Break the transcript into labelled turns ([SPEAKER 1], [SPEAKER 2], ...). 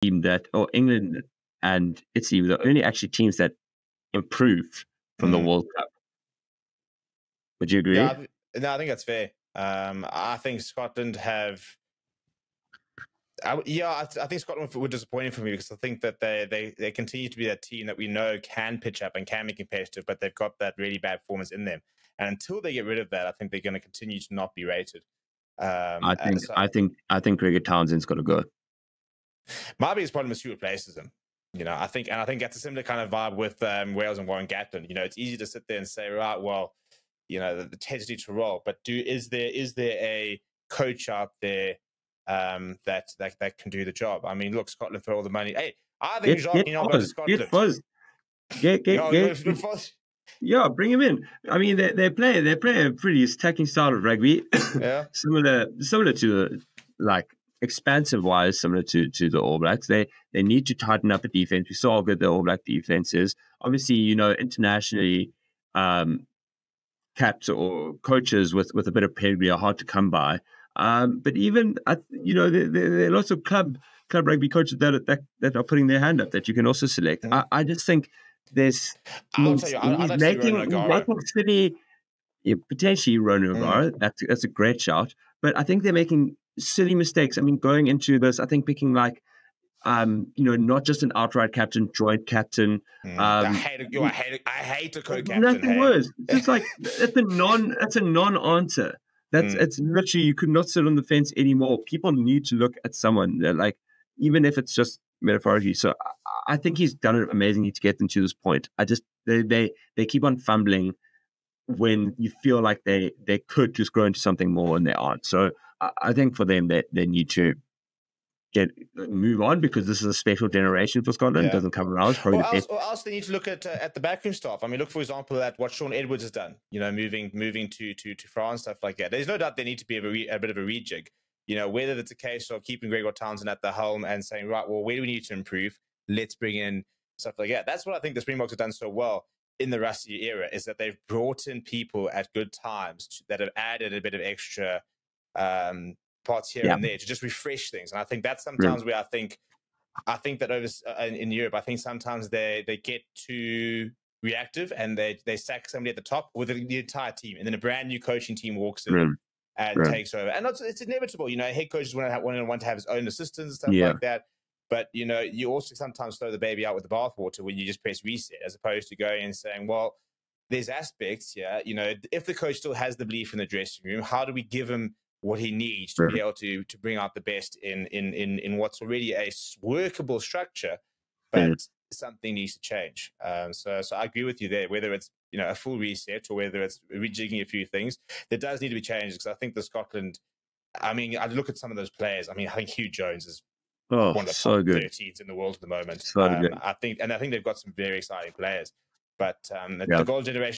[SPEAKER 1] team that, or England and Italy were the only actually teams that improved from the World Cup. Would you agree?
[SPEAKER 2] Yeah, no, I think that's fair. I think Scotland have. I think Scotland were disappointing for me because I think that they continue to be that team that we know can pitch up and can be competitive, but they've got that really bad performance in them. And until they get rid of that, I think they're going to continue to not be rated.
[SPEAKER 1] I think Gregor Townsend's got to go.
[SPEAKER 2] My biggest problem is who replaces him. I think that's a similar kind of vibe with Wales and Warren Gatland. It's easy to sit there and say, right, well, the Teds need to roll, but is there a coach out there that can do the job? I mean, look, Scotland throw all the money. Hey, I think Jacques Ignan goes to Scotland.
[SPEAKER 1] Yeah, bring him in. I mean, they play a pretty attacking style of rugby.
[SPEAKER 2] Yeah,
[SPEAKER 1] similar to expansive wise, similar to the All Blacks. They need to tighten up the defense. We saw how good the All Black defense is. Obviously, internationally, caps or coaches with a bit of pedigree are hard to come by. But even there are lots of club rugby coaches that are putting their hand up that you can also select.
[SPEAKER 2] Yeah.
[SPEAKER 1] I just think there's
[SPEAKER 2] he's making
[SPEAKER 1] City, potentially Ronan O'Gara. That's a great shout. But I think they're making silly mistakes. I mean, going into this, I think picking not just an outright captain, joint captain.
[SPEAKER 2] I hate a co-captain.
[SPEAKER 1] Nothing worse. It's like that's a non-answer. It's literally, you could not sit on the fence anymore. People need to look at someone, like, even if it's just metaphorically. So I think he's done it amazingly to get them to this point. They keep on fumbling when you feel like they could just grow into something more and they aren't. So I think for them they need to move on, because this is a special generation for Scotland. It doesn't come around.
[SPEAKER 2] Or else they need to look at the backroom staff. I mean, look, for example, at what Sean Edwards has done, moving to France, stuff like that. There's no doubt there need to be a bit of a rejig, whether it's a case of keeping Gregor Townsend at the helm and saying, right, well, where do we need to improve? Let's bring in stuff like that. That's what I think the Springboks have done so well in the Rusty era, is that they've brought in people at good times that have added a bit of extra parts here and there to just refresh things. And I think that's sometimes where I think that over in Europe, I think sometimes they get too reactive and they sack somebody at the top with the entire team, and then a brand new coaching team walks in and takes over. And it's inevitable. Head coaches want to have his own assistants and stuff like that. But you also sometimes throw the baby out with the bathwater when you just press reset, as opposed to going and saying, well, there's aspects here. If the coach still has the belief in the dressing room, how do we give him what he needs to be able to bring out the best in what's already a workable structure, but something needs to change. So I agree with you there, whether it's a full reset or whether it's rejigging a few things, there does need to be changes, because I think the Scotland, I mean, I look at some of those players. I mean, I think Hugh Jones is one of the top 13s in the world at the moment. I think they've got some very exciting players, but the golden generation